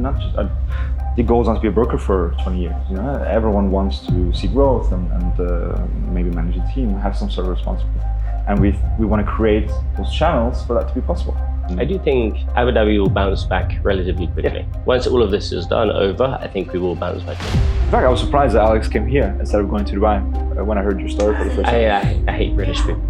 not just, the goal is not to be a broker for 20 years. You know, everyone wants to see growth and maybe manage a team, have some sort of responsibility. And we want to create those channels for that to be possible. I do think Abu Dhabi will bounce back relatively quickly. Yeah. Once all of this is done over, I think we will bounce back. In fact, I was surprised that Alex came here instead of going to Dubai when I heard your story for the first time. I hate British people.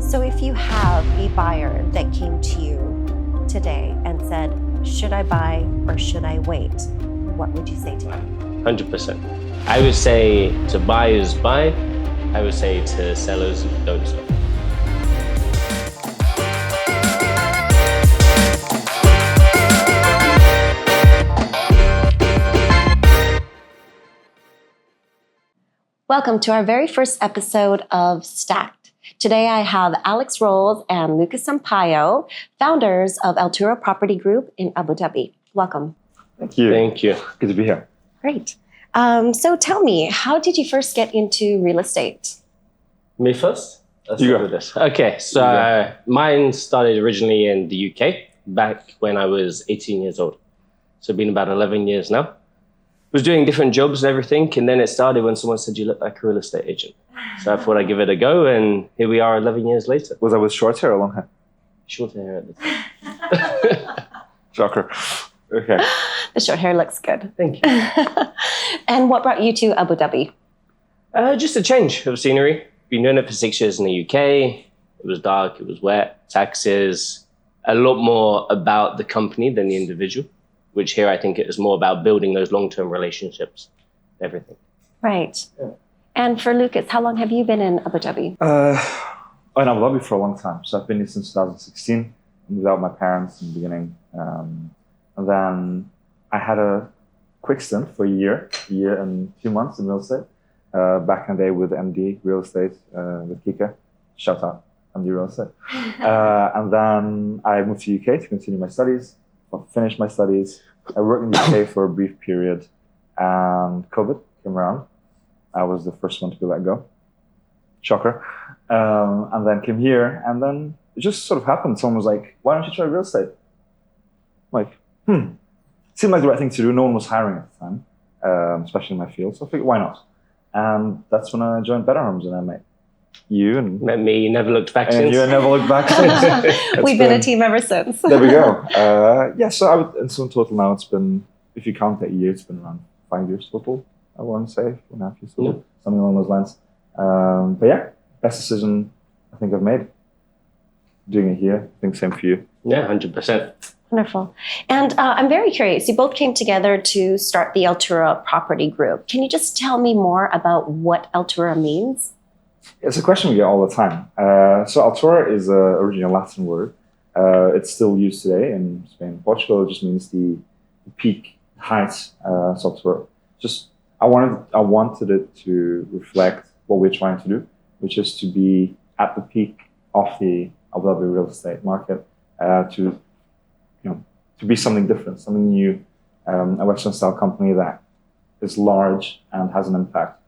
So if you have a buyer that came to you today and said, should I buy or should I wait? What would you say to them? 100%. I would say to buyers, buy. I would say to sellers, don't sell. Welcome to our very first episode of Stacked. Today I have Alex Rolls and Lucas Sampaio, founders of Altura Property Group in Abu Dhabi. Welcome. Thank you. Thank you. Good to be here. Great. So tell me, how did you first get into real estate? Me first? Let's You start go. with this. Okay, so mine started originally in the UK back when I was 18 years old. So it's been about 11 years now. Was doing different jobs and everything, and then it started when someone said you look like a real estate agent. So I thought I'd give it a go, and here we are 11 years later. Was that with short hair or long hair? Short hair at the time. Shocker. Okay. The short hair looks good. Thank you. And what brought you to Abu Dhabi? Just a change of scenery. Been doing it for 6 years in the UK. It was dark, it was wet, taxes, a lot more about the company than the individual, which here I think it is more about building those long-term relationships, everything. Right. Yeah. And for Lucas, how long have you been in Abu Dhabi? In Abu Dhabi for a long time. So I've been here since 2016. I moved out with my parents in the beginning. And then I had a quick stint for a year and a few months in real estate. Back in the day with MD Real Estate, with Kika. Shout out, MD Real Estate. And then I moved to UK to continue my studies. Finished my studies. I worked in the UK for a brief period, and COVID came around. I was the first one to be let go. Shocker. And then came here, and then it just sort of happened. Someone was like, why don't you try real estate? I'm like, seemed like the right thing to do. No one was hiring at the time, especially in my field. So I figured, why not? And that's when I joined Better Homes, and I met you and Met me, never looked back and since. you never looked back since. We've been a team ever since. There we go. So I would, in some total now, it's been, if you count that year, it's been around 5 years total, I want to say, 4.5 years total, something along those lines. But yeah, best decision I think I've made. Doing it here, I think same for you. Yeah, 100%. Wonderful. And I'm very curious. You both came together to start the Altura Property Group. Can you just tell me more about what Altura means? It's a question we get all the time. So Altura is originally a Latin word. It's still used today in Spain and Portugal. It just means the peak heights. So Altura. Just I wanted it to reflect what we're trying to do, which is to be at the peak of the Abu Dhabi real estate market, to be something different, something new, a Western style company that is large and has an impact.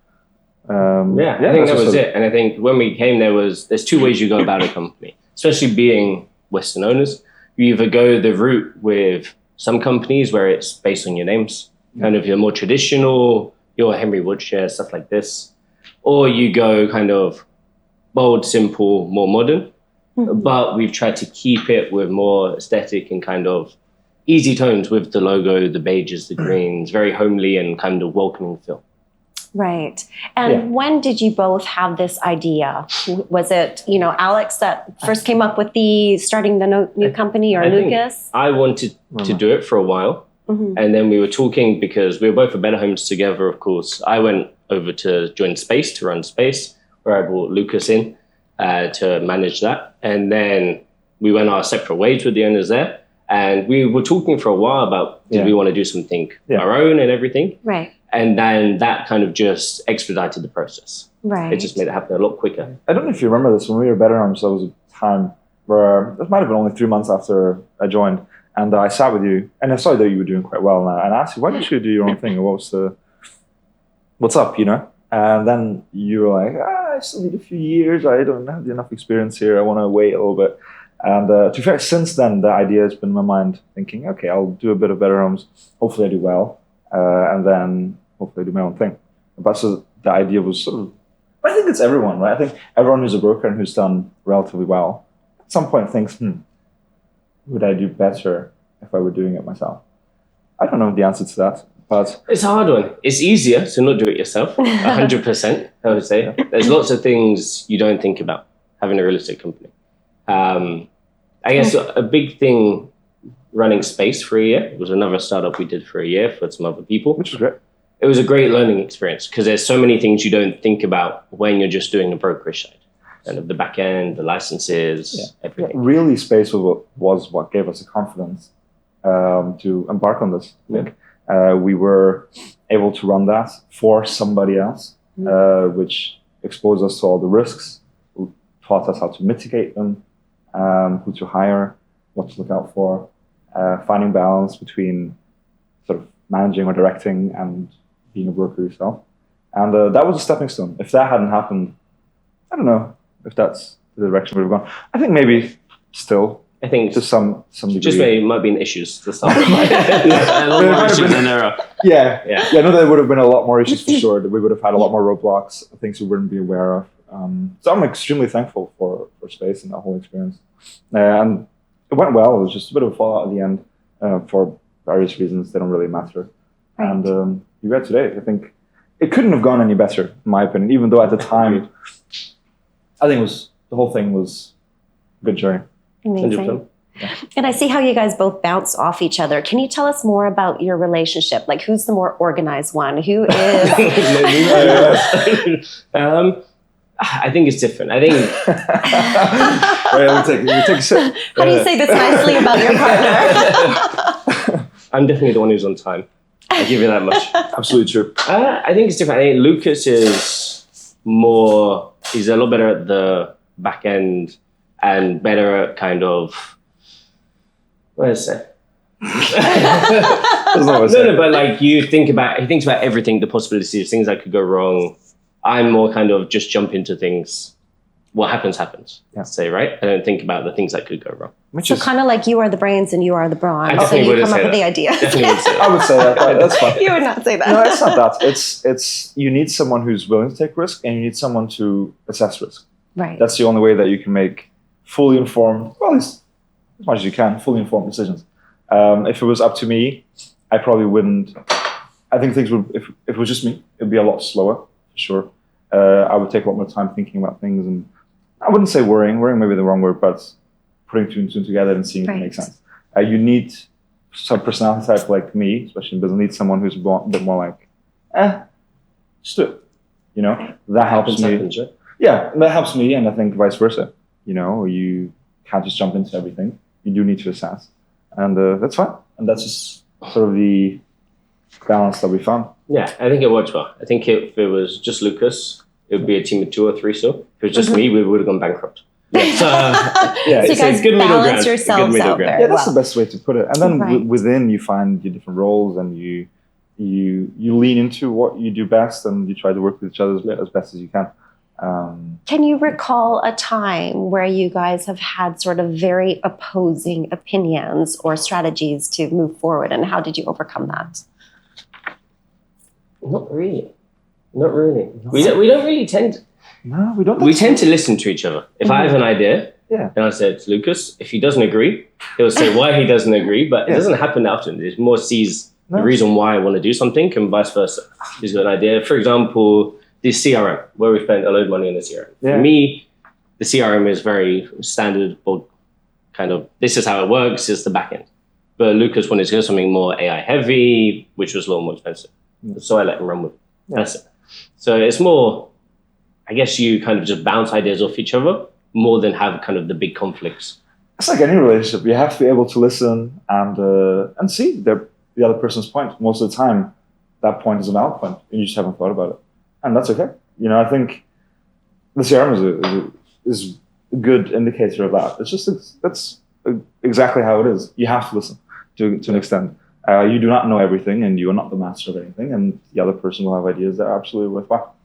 I think that was it. And I think when we came, there's two ways you go about a company, especially being Western owners. You either go the route with some companies where it's based on your names, kind of your more traditional, your Henry Woodshare, stuff like this, or you go kind of bold, simple, more modern. Mm-hmm. But we've tried to keep it with more aesthetic and kind of easy tones with the logo, the beiges, the greens, very homely and kind of welcoming feel. Right. And when did you both have this idea? Was it, Alex that first came up with starting the new company, or Lucas? I wanted to do it for a while. Mm-hmm. And then we were talking because we were both at Better Homes together, of course. I went over to join Space, to run Space, where I brought Lucas in to manage that. And then we went our separate ways with the owners there. And we were talking for a while about, did we want to do something our own and everything? Right. And then that kind of just expedited the process. Right. It just made it happen a lot quicker. I don't know if you remember this, when we were Better Homes, there was a time where, it might have been only 3 months after I joined, and I sat with you, and I saw that you were doing quite well, and I asked you, why don't you do your own thing? What's up, And then you were like, I still need a few years, I don't have enough experience here, I want to wait a little bit. And to be fair, since then, the idea has been in my mind thinking, okay, I'll do a bit of better homes. Hopefully I do well. And then hopefully I do my own thing. But so the idea was sort of, I think it's everyone, right? I think everyone who's a broker and who's done relatively well, at some point thinks, would I do better if I were doing it myself? I don't know the answer to that, but... It's a hard one. It's easier to not do it yourself, 100%, I would say. Yeah. There's lots of things you don't think about having a real estate company. I guess a big thing running Space for a year. It was another startup we did for a year for some other people. Which was great. It was a great learning experience because there's so many things you don't think about when you're just doing the brokerage side. And the back end, the licenses, everything. Yeah, really, Space was what gave us the confidence to embark on this. We were able to run that for somebody else, which exposed us to all the risks, taught us how to mitigate them, who to hire, what to look out for, finding balance between sort of managing or directing and being a broker yourself. And that was a stepping stone. If that hadn't happened, I don't know if that's the direction we've gone. I think maybe still. I think to some degree. Just maybe it might be issues to start. A lot more issues than there are. Yeah. No, there would have been a lot more issues for sure. That we would have had a lot more roadblocks, things we wouldn't be aware of. So I'm extremely thankful for Space and that whole experience. And it went well. It was just a bit of a fallout at the end for various reasons. They don't really matter. Right. And you read today. I think it couldn't have gone any better, in my opinion. Even though at the time, I think the whole thing was a good journey. Amazing. Yeah. And I see how you guys both bounce off each other. Can you tell us more about your relationship? Like, who's the more organized one? Who is? I think it's different. I think. we take a sip. How do you say this nicely about your partner? I'm definitely the one who's on time. I'll give you that much. Absolutely true. I think it's different. I think Lucas is more. He's a lot better at the back end. And better at kind of, what is it? No, but like he thinks about everything, the possibilities, things that could go wrong. I'm more kind of just jump into things. What happens, let's say, right? I don't think about the things that could go wrong. So kind of like you are the brains and you are the brawn. So you come up with the ideas. I would say that. That's fine. You would not say that. No, it's not that. It's you need someone who's willing to take risk and you need someone to assess risk. Right. That's the only way that you can make fully informed, well, as much as you can, fully informed decisions. If it was up to me, I probably wouldn't. I think things would, if it was just me, it'd be a lot slower, for sure. I would take a lot more time thinking about things, and I wouldn't say worrying may be the wrong word, but putting two and two together and seeing if it makes sense. You need some personality type like me, especially in business, need someone who's a bit more like, just do it. You know, that helps me. Yeah, that helps me, and I think vice versa. You know, you can't just jump into everything. You do need to assess. And that's fine. And that's just sort of the balance that we found. Yeah, I think it works well. I think if it was just Lucas, it would be a team of 2 or 3 still. If it was just me, we would have gone bankrupt. Yeah. So you guys balance yourselves out very well. Yeah, that's the best way to put it. And then within, you find your different roles and you lean into what you do best and you try to work with each other as best as you can. Can you recall a time where you guys have had sort of very opposing opinions or strategies to move forward, and how did you overcome that? Not really. We don't really tend. No, we don't. We tend to listen to each other. If I have an idea, and I said to Lucas, if he doesn't agree, he'll say why he doesn't agree. But it doesn't happen often. It's more sees the reason why I want to do something, and vice versa. He's got an idea. For example, the CRM, where we spent a load of money on the CRM. For me, the CRM is very standard, or kind of, this is how it works, is the back end. But Lucas wanted to go something more AI heavy, which was a little more expensive. So I let him run with it. That's it. So it's more, I guess you kind of just bounce ideas off each other more than have kind of the big conflicts. It's like any relationship. You have to be able to listen and see the other person's point. Most of the time, that point is a valid point, and you just haven't thought about it. And that's okay. You know, I think the CRM is a good indicator of that. It's just, that's exactly how it is. You have to listen to an extent. You do not know everything, and you are not the master of anything, and the other person will have ideas that are absolutely worthwhile.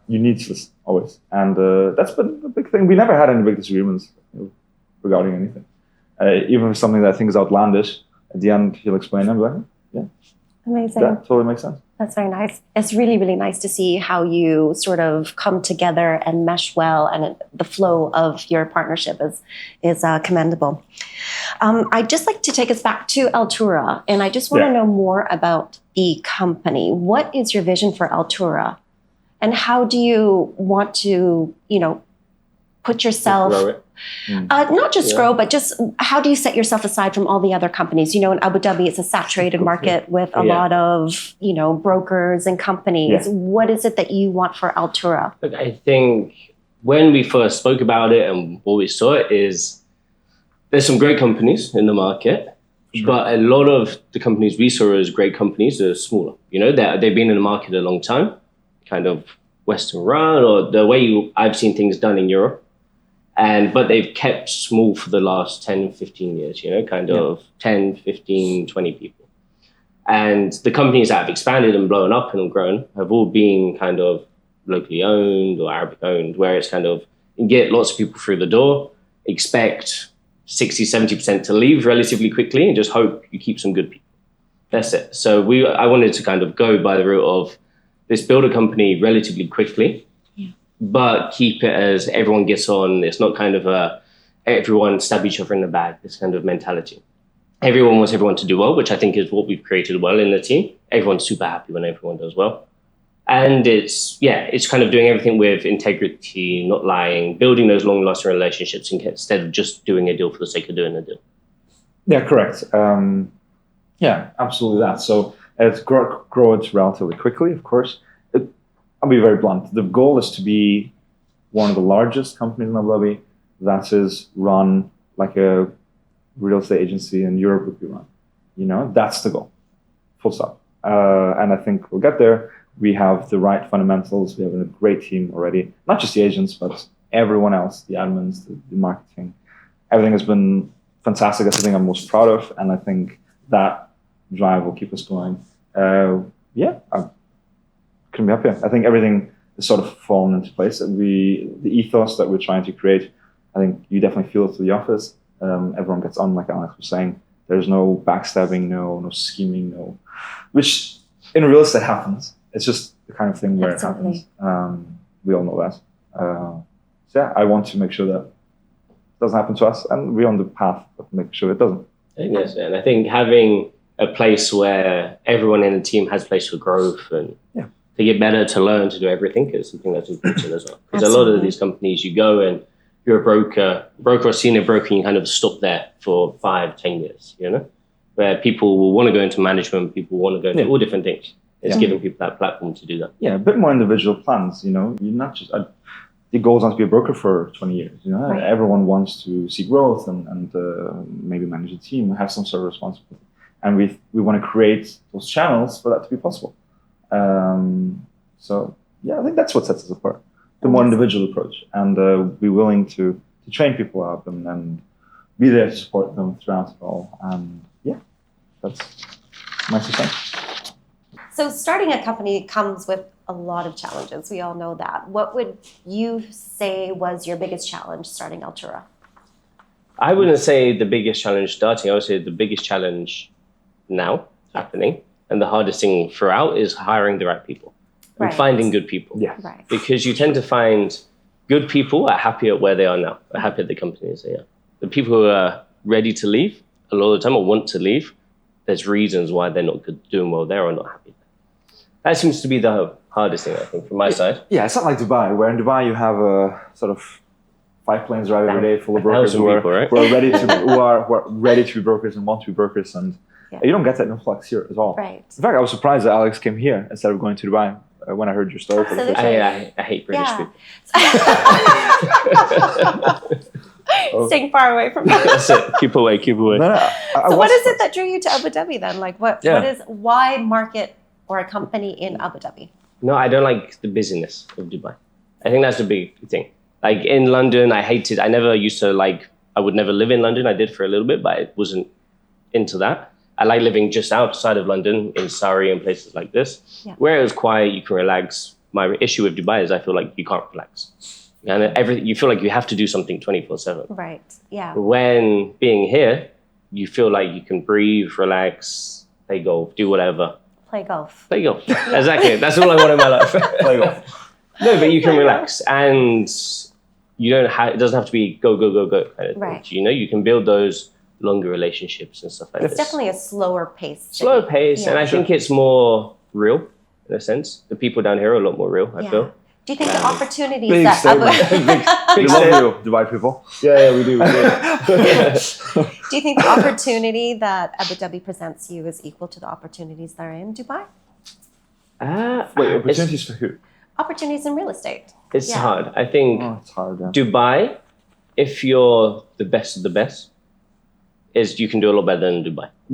You need to listen, always. And that's been a big thing. We never had any big disagreements regarding anything. Even if something that I think is outlandish, at the end he'll explain. I'm like, yeah, amazing. That totally makes sense. That's very nice. It's really, really nice to see how you sort of come together and mesh well, and the flow of your partnership is commendable. I'd just like to take us back to Altura, and I just want to know more about the company. What is your vision for Altura, and how do you want to, put yourself, grow it. not just grow, but just how do you set yourself aside from all the other companies? In Abu Dhabi, it's a saturated market with a lot of, brokers and companies. Yeah. What is it that you want for Altura? Look, I think when we first spoke about it and what we saw it is there's some great companies in the market, but a lot of the companies we saw as great companies are smaller. They've been in the market a long time, kind of Western run, or the way I've seen things done in Europe. But they've kept small for the last 10, 15 years, 10, 15, 20 people. And the companies that have expanded and blown up and grown have all been kind of locally owned or Arabic owned, where it's kind of, you get lots of people through the door, expect 60, 70% to leave relatively quickly and just hope you keep some good people. That's it. So I wanted to kind of go by the route of let's build a company relatively quickly, but keep it as everyone gets on. It's not kind of everyone stab each other in the back, this kind of mentality. Everyone wants everyone to do well, which I think is what we've created well in the team. Everyone's super happy when everyone does well. And it's kind of doing everything with integrity, not lying, building those long-lasting relationships instead of just doing a deal for the sake of doing a deal. Yeah, correct. Absolutely that. So it's grow it relatively quickly, of course. I'll be very blunt. The goal is to be one of the largest companies in Abu Dhabi that is run like a real estate agency in Europe would be run. That's the goal. Full stop. And I think we'll get there. We have the right fundamentals. We have a great team already. Not just the agents, but everyone else, the admins, the marketing. Everything has been fantastic. That's the thing I'm most proud of. And I think that drive will keep us going. I couldn't be happier. I think everything has sort of fallen into place. The ethos that we're trying to create, I think you definitely feel it through the office. Everyone gets on, like Alex was saying. There's no backstabbing, no scheming, which in real estate happens. It's just the kind of thing where it happens. We all know that. I want to make sure that it doesn't happen to us, and we're on the path of making sure it doesn't. Yes, and I think having a place where everyone in the team has a place for growth and to get better, to learn, to do everything is something that's important as well. Because a lot of these companies, you go and you're a broker or senior broker, and you kind of stop there for 5, 10 years, where people will want to go into management, people want to go into all different things. It's giving people that platform to do that. Yeah, a bit more individual plans, You're not just, the goal is not to be a broker for 20 years, Right. Everyone wants to see growth and maybe manage a team, have some sort of responsibility. And we want to create those channels for that to be possible. I think that's what sets us apart. The more individual approach, and be willing to train people up and be there to support them throughout it all. And that's my success. So starting a company comes with a lot of challenges. We all know that. What would you say was your biggest challenge starting Altura? I wouldn't say the biggest challenge starting. I would say the biggest challenge now happening, and the hardest thing throughout is hiring the right people and finding good people. Yeah. Right. Because you tend to find good people are happy at where they are now, are happy at the company as they are. The people who are ready to leave a lot of the time or want to leave, there's reasons why they're not doing well there or not happy there. That seems to be the hardest thing, I think, from my side. Yeah, it's not like Dubai, where in Dubai you have a sort of 5 planes arrive every day full of brokers who are ready to be brokers and want to be brokers, and you don't get that influx here at all. Right. In fact, I was surprised that Alex came here instead of going to Dubai when I heard your story. I hate British people. Staying far away from that. That's it. Keep away. No. So what is it that drew you to Abu Dhabi then? Like why market or a company in Abu Dhabi? No, I don't like the busyness of Dubai. I think that's the big thing. Like in London, I never used to I would never live in London. I did for a little bit, but I wasn't into that. I like living just outside of London in Surrey and places like this, where it was quiet, you can relax. My issue with Dubai is I feel like you can't relax. And you feel like you have to do something 24/7. Right. Yeah. When being here, you feel like you can breathe, relax, play golf, do whatever. Play golf. Play golf. Exactly. That's all I want in my life. Play golf. No, but you can relax, and you don't have. It doesn't have to be go kind of thing. Right. You know, you can build those longer relationships and stuff like It's this. definitely a slower pace. Slower pace, Yeah. and I think it's more real in a sense. The people down here are a lot more real. I feel. Do you think the opportunities Big that statement. We love you, Dubai people. Yeah, we do. do you think the opportunity that Abu Dhabi presents you is equal to the opportunities that are in Dubai? Wait, opportunities for who? Opportunities in real estate. It's Yeah. hard. I think It's hard. Yeah. Dubai, if you're the best of the best, you can do a lot better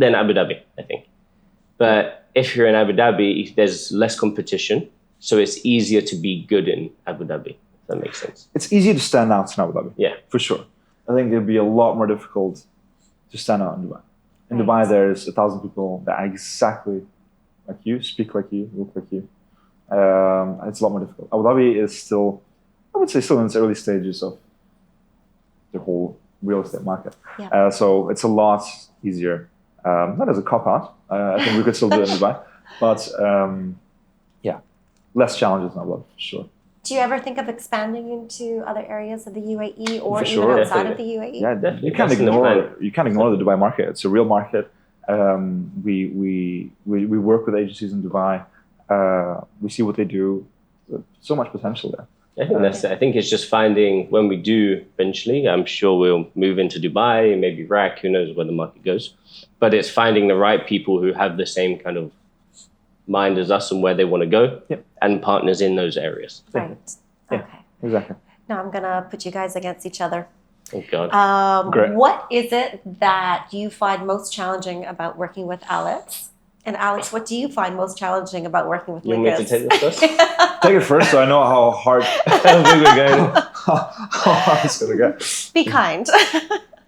than Abu Dhabi, I think. But if you're in Abu Dhabi, there's less competition, so it's easier to be good in Abu Dhabi, if that makes sense. It's easier to stand out in Abu Dhabi. Yeah. For sure. I think it'd be a lot more difficult to stand out in Dubai. In Right. Dubai, there's 1,000 people that are exactly like you, speak like you, look like you. It's a lot more difficult. Abu Dhabi is still, I would say, still in its early stages of the whole real estate market. Yeah. So it's a lot easier. Not as a cop-out. I think we could still do it in Dubai. But yeah, less challenges in Abu Dhabi, for sure. Do you ever think of expanding into other areas of the UAE or For even sure. outside of the UAE? Yeah, Definitely. you can't That's in the ignore the Dubai market. It's a real market. We work with agencies in Dubai. We see what they do. So much potential there. I think that's it. I think it's just finding when we do eventually, I'm sure we'll move into Dubai, maybe Iraq, who knows where the market goes. But it's finding the right people who have the same kind of mind as us and where they want to go and partners in those areas. Right. Yeah. Okay. Exactly. Now I'm going to put you guys against each other. Oh, God. Great. What is it that you find most challenging about working with Alex? And Alex, what do you find most challenging about working with You want me Lucas? to take this first? Take it first so I know how hard we're going. How hard it's going to get. Be kind.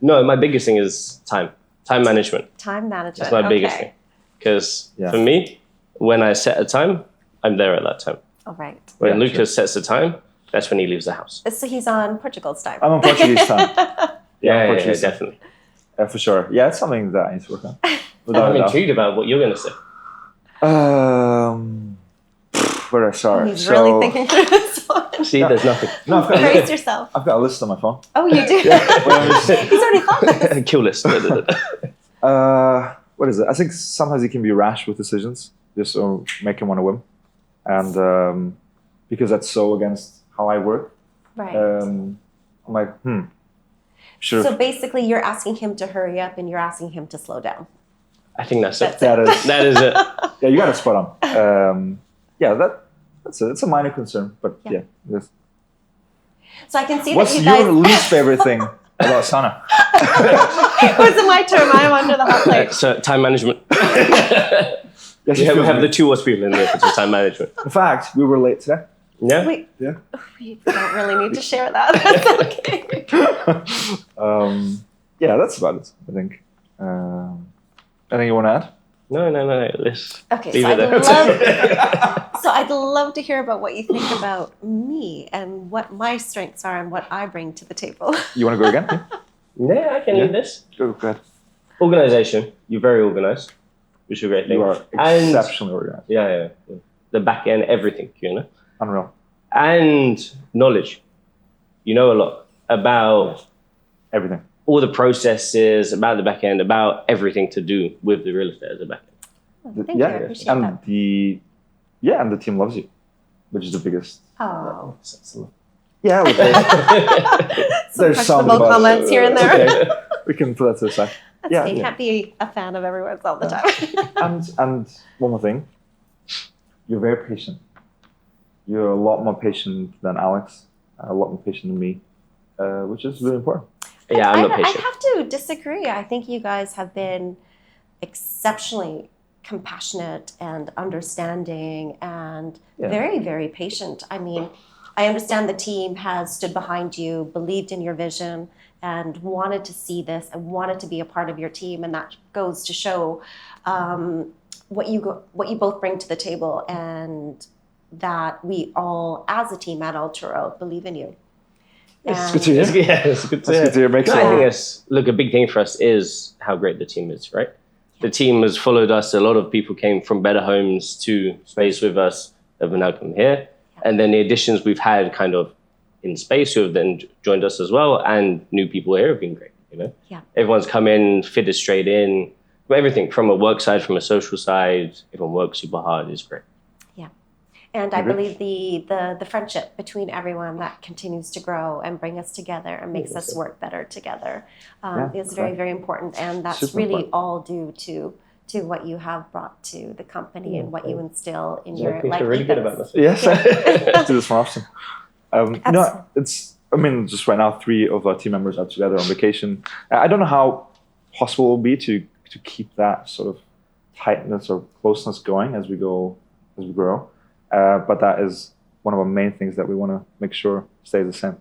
No, my biggest thing is time management. Time management. That's my biggest thing. Because Yeah. for me, when I set a time, I'm there at that time. All right. When Yeah, Lucas sets the time, that's when he leaves the house. So he's on Portugal's time. I'm on Portuguese time. Yeah, Portuguese time. definitely. For sure. Yeah, it's something that I need to work on. Without I'm a doubt. intrigued about what you're going to say. Where do I start? He's really thinking through this one. See, there's nothing. No, Brace yourself. I've got a list on my phone. Oh, you do? He's already thought this. Kill list. What is it? I think sometimes you can be rash with decisions, just to make him want to win. And because that's so against how I work, Right. I'm like, sure. So basically, you're asking him to hurry up and you're asking him to slow down. I think that's it. that is it. Yeah, you got it spot on. Yeah, that's it. It's a minor concern, but yeah. So I can see What's that you guys... your least favorite thing about Sana? Wasn't my term. I'm under the hot plate. So time management. Yeah, We have the two worst people in there for time management. In fact, we were late today. Yeah. We Yeah. don't really need to share that. That's okay. Yeah, that's about it, I think. Anything you want to add? No. Let's Okay, leave so it there. I'd love to hear about what you think about me and what my strengths are and what I bring to the table. You want to go again? Yeah, I can lead this. Go ahead. Organization. You're very organized, which is a great thing. You are And- exceptionally organized. Yeah. The back end, everything, Unreal. And knowledge. You know a lot about Everything. all the processes, about the back end, about everything to do with the real estate as a back end. Thank you. I appreciate and that. and the team loves you, which is the biggest. Oh. Yeah, there's some questionable comments here and there. Okay. We can put that to the side. That's Yeah, okay. You yeah. can't be a fan of everyone's all the time. And one more thing, you're very patient. You're a lot more patient than Alex, a lot more patient than me, which is really important. Yeah, I'm not I patient. have to disagree. I think you guys have been exceptionally compassionate and understanding and very, very patient. I mean, I understand the team has stood behind you, believed in your vision, and wanted to see this and wanted to be a part of your team. And that goes to show what you both bring to the table, and that we all, as a team at Altura, believe in you. It's good to hear. It's good to hear. I think a big thing for us is how great the team is, right? The team has followed us. A lot of people came from better homes to space with us that have now come here. And then the additions we've had kind of in space who have then joined us as well. And new people here have been great, you know? Yeah. Everyone's come in, fitted straight in. Everything from a work side, from a social side, everyone works super hard is great. Yeah. And I believe the friendship between everyone that continues to grow and bring us together and makes us work better together is very, very important. And that's super really important. All due to what you have brought to the company and what you instill in your life. You're really good about this. Yes, let's do this more often. Just right now, 3 of our team members are together on vacation. I don't know how possible it will be to keep that sort of tightness or closeness going as we grow. But that is one of our main things that we want to make sure stays the same.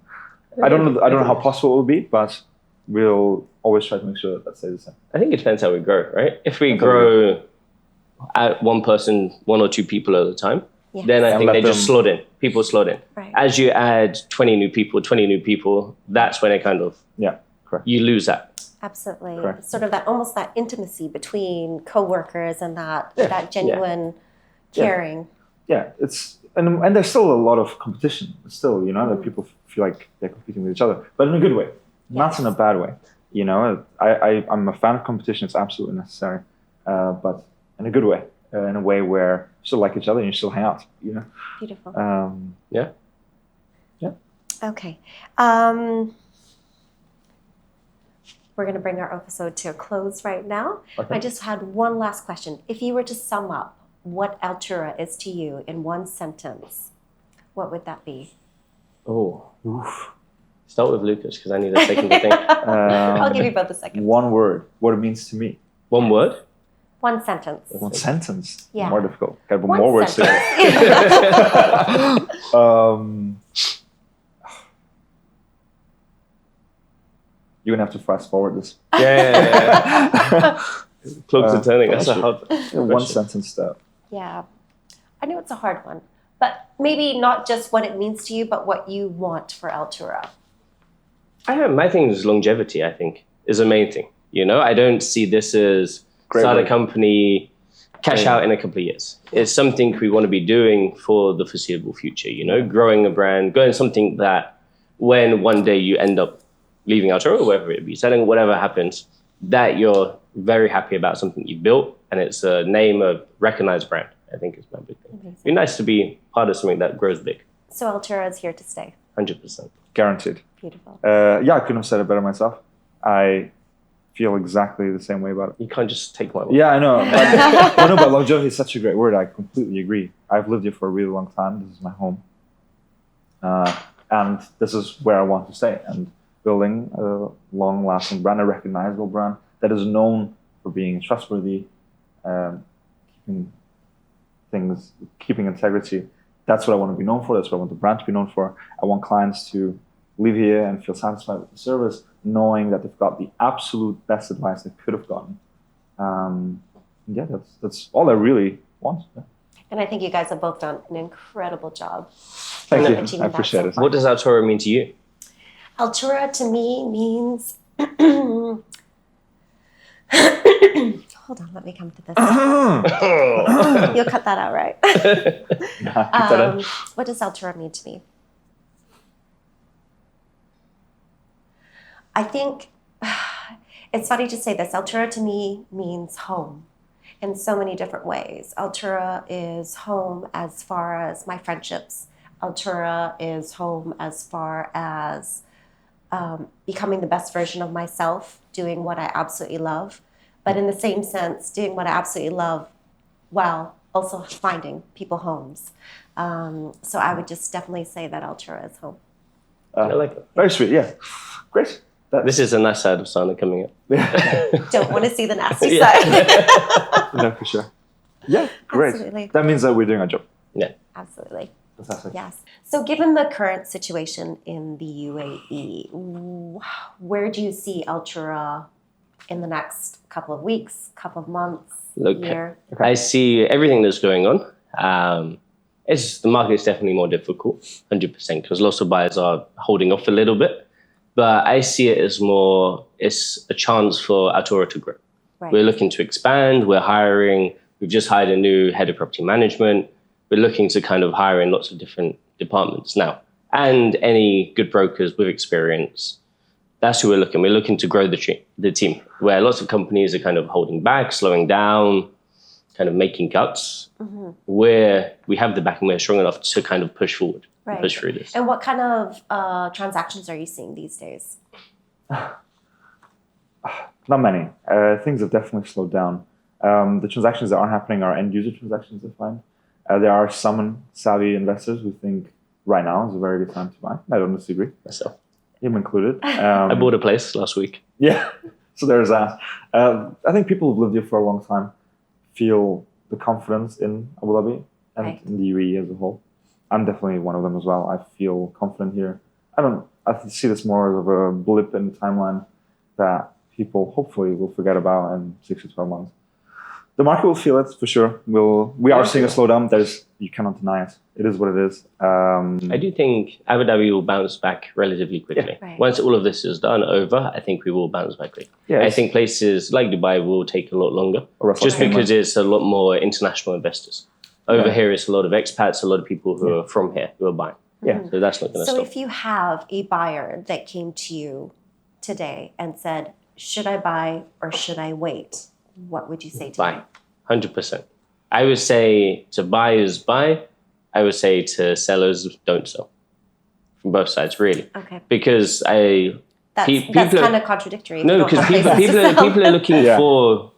I don't know how possible it will be, but we'll always try to make sure that stays the same. I think it depends how we grow, right? If we grow at one or two people at a time, then I think they just slot in. People slot in. Right. As you add 20 new people, that's when it kind of, you lose that. Absolutely. Correct. Sort of almost that intimacy between coworkers and that genuine caring. Yeah, and there's still a lot of competition. Still, that people feel like they're competing with each other, but in a good way, not in a bad way. I'm a fan of competition. It's absolutely necessary, but in a good way, in a way where you still like each other and you still hang out. Beautiful. Yeah. Okay. We're going to bring our episode to a close right now. Okay. I just had one last question. If you were to sum up what Altura is to you in one sentence, what would that be? Oh, start with Lucas because I need a second to think. I'll give you both a second. One word. What it means to me. One word? One sentence. One sentence. Yeah. More difficult. Got to put more words together. You're gonna have to fast forward this. Yeah. Cloaks are turning. That's a hard one sentence stuff. Yeah, I know it's a hard one, but maybe not just what it means to you, but what you want for Altura. My thing is longevity. I think is the main thing. I don't see this as start a company, cash out in a couple of years. It's something we want to be doing for the foreseeable future. Growing a brand, going something that when one day you end up leaving Altura, or whether it be selling, whatever happens, that you're very happy about something you built, and it's a name of recognized brand. I think is my big thing. Amazing. It'd be nice to be part of something that grows big. So Altura is here to stay. 100%. Guaranteed. Beautiful. I couldn't have said it better myself. I feel exactly the same way about it. You can't just take my word. Yeah, I know. But longevity is such a great word. I completely agree. I've lived here for a really long time. This is my home. And this is where I want to stay. And building a long-lasting brand, a recognizable brand that is known for being trustworthy, keeping integrity. That's what I want to be known for. That's what I want the brand to be known for. I want clients to leave here and feel satisfied with the service, knowing that they've got the absolute best advice they could have gotten. That's all I really want. Yeah. And I think you guys have both done an incredible job. Thank you. I appreciate it. What does Altura mean to you? Altura to me means... Hold on, let me come to this. You'll cut that out, right? What does Altura mean to me? I think it's funny to say this. Altura to me means home in so many different ways. Altura is home as far as my friendships. Altura is home as far as becoming the best version of myself, doing what I absolutely love, but in the same sense, doing what I absolutely love while also finding people homes. So I would just definitely say that Altura is home. I like it. Very sweet, yeah. Great. This is a nice side of Sana coming up. Don't want to see the nasty side. No, for sure. Yeah, great. Absolutely. That means that we're doing our job. Yeah. Absolutely. Fantastic. Yes. So given the current situation in the UAE, where do you see Altura in the next couple of weeks, couple of months, year? I see everything that's going on. The market is definitely more difficult, 100%, because lots of buyers are holding off a little bit. But I see it as it's a chance for Altura to grow. Right. We're looking to expand. We're hiring. We've just hired a new head of property management. We're looking to kind of hire in lots of different departments now. And any good brokers with experience. That's who we're looking. We're looking to grow the team, where lots of companies are kind of holding back, slowing down, kind of making cuts. Mm-hmm. Where we have the back and we're strong enough to kind of push forward, and push through this. And what kind of transactions are you seeing these days? Not many. Things have definitely slowed down. The transactions that are happening are end user transactions, I find. There are some savvy investors who think right now is a very good time to buy. I don't disagree. Myself. Him included. I bought a place last week. Yeah, so there's that. I think people who've lived here for a long time feel the confidence in Abu Dhabi and in the UAE as a whole. I'm definitely one of them as well. I feel confident here. I see this more of a blip in the timeline that people hopefully will forget about in 6 to 12 months. The market will feel it for sure. We are seeing a slowdown. You cannot deny it. It is what it is. I do think Abu Dhabi will bounce back relatively quickly. Yeah. Right. Once all of this is over, I think we will bounce back quickly. Yeah, I think places like Dubai will take a lot longer, just because it's a lot more international investors. Over here, it's a lot of expats, a lot of people who are from here who are buying. Yeah, so that's not going to stop. So if you have a buyer that came to you today and said, should I buy or should I wait? What would you say to them? 100%. I would say to buyers, buy. I would say to sellers, don't sell. From both sides, really. Okay. Because that's kind of contradictory. No, because people are looking for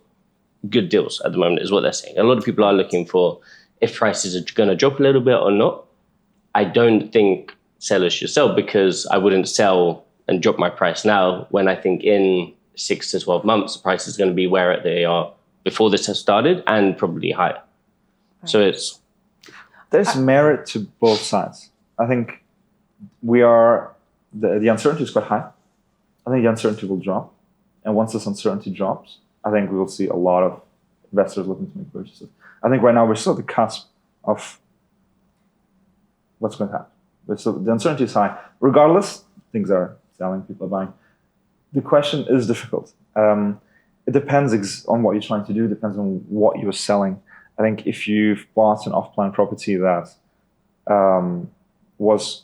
good deals at the moment, is what they're saying. A lot of people are looking for if prices are going to drop a little bit or not. I don't think sellers should sell, because I wouldn't sell and drop my price now when I think in 6 to 12 months, the price is going to be where they are before this has started and probably higher. Right. So there's merit to both sides. I think the uncertainty is quite high. I think the uncertainty will drop. And once this uncertainty drops, I think we will see a lot of investors looking to make purchases. I think right now we're still at the cusp of what's going to happen. So the uncertainty is high. Regardless, things are selling, people are buying. The question is difficult. It depends on what you're trying to do. It depends on what you're selling. I think if you've bought an off-plan property that was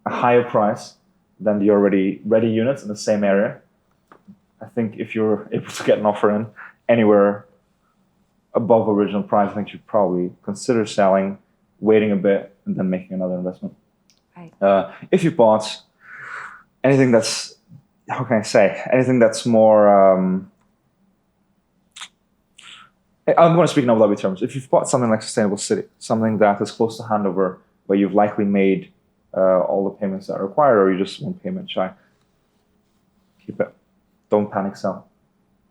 a higher price than the already ready units in the same area, I think if you're able to get an offer in anywhere above original price, I think you should probably consider selling, waiting a bit, and then making another investment. Right. If you bought anything that's, how can I say, anything that's more, I'm going to speak in Abu Dhabi terms. If you've bought something like Sustainable City, something that is close to handover, where you've likely made all the payments that are required, or you just one payment shy, keep it. Don't panic sell.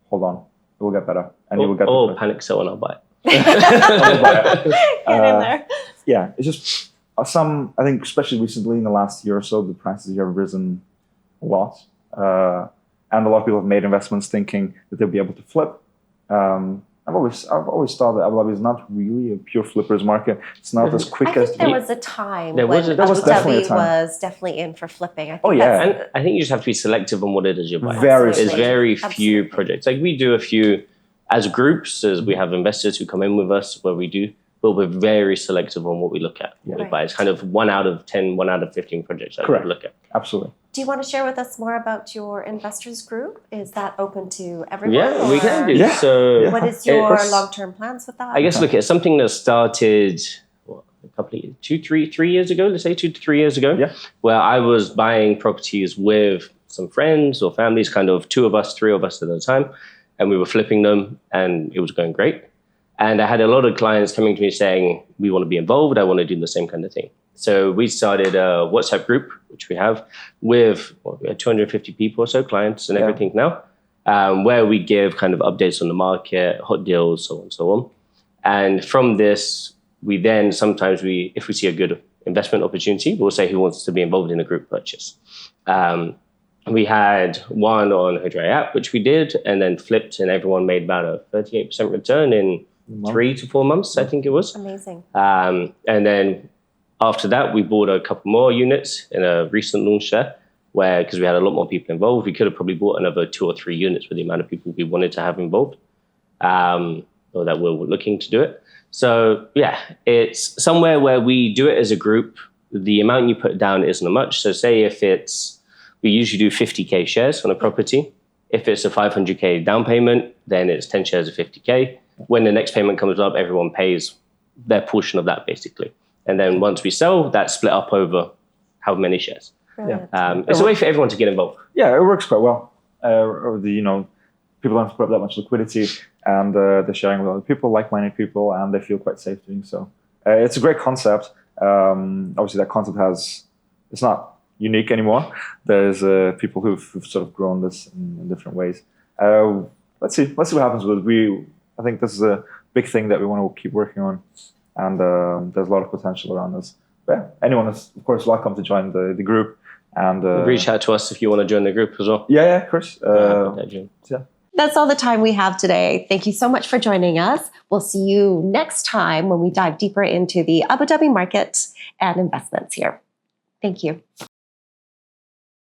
Hold on. It will get better. And you will get panic sell and I'll buy it. Get in there. Yeah, it's just I think especially recently in the last year or so, the prices here have risen a lot. And a lot of people have made investments thinking that they'll be able to flip. I've always thought that Abu Dhabi is not really a pure flippers market. It's not as quick as... there was a time when Abu Dhabi was definitely in for flipping. I think and I think you just have to be selective on what it is you're buying. There's very few projects. Like we do a few as groups, as we have investors who come in with us where we do, but we're very selective on what we look at. What we buy. It's kind of 1 out of 10, 1 out of 15 projects that we look at. Absolutely. Do you want to share with us more about your investors group? Is that open to everyone? Yeah, we can do. Yeah. So what is your long-term plans with that? I guess, look, it's something that started a couple of 3 years ago, let's say 2 to 3 years ago, where I was buying properties with some friends or families, kind of 2 of us, 3 of us at a time, and we were flipping them and it was going great. And I had a lot of clients coming to me saying, we want to be involved. I want to do the same kind of thing. So we started a WhatsApp group, which we have with 250 people or so, clients and everything now, where we give kind of updates on the market, hot deals, so on and so on. And from this, we then sometimes if we see a good investment opportunity, we'll say who wants to be involved in a group purchase. We had one on Hydra app, which we did, and then flipped, and everyone made about a 38% return in 3 to 4 months, I think it was. Amazing. And then After that, we bought a couple more units in a recent launch there, where, because we had a lot more people involved, we could have probably bought another 2 or 3 units with the amount of people we wanted to have involved, or that we were looking to do it. So yeah, it's somewhere where we do it as a group. The amount you put down isn't much. So say if we usually do 50K shares on a property. If it's a 500K down payment, then it's 10 shares of 50K. When the next payment comes up, everyone pays their portion of that basically. And then once we sell, that's split up over how many shares. It's a way for everyone to get involved. Yeah, it works quite well. People don't have to put up that much liquidity, and they're sharing with other people, like-minded people, and they feel quite safe doing so. It's a great concept. Obviously, that concept it's not unique anymore. There's people who've sort of grown this in different ways. Let's see what happens with it. I think this is a big thing that we want to keep working on, and there's a lot of potential around this. But yeah, anyone is, of course, welcome to join the group. And reach out to us if you want to join the group as well. Yeah, of course. That's all the time we have today. Thank you so much for joining us. We'll see you next time when we dive deeper into the Abu Dhabi market and investments here. Thank you.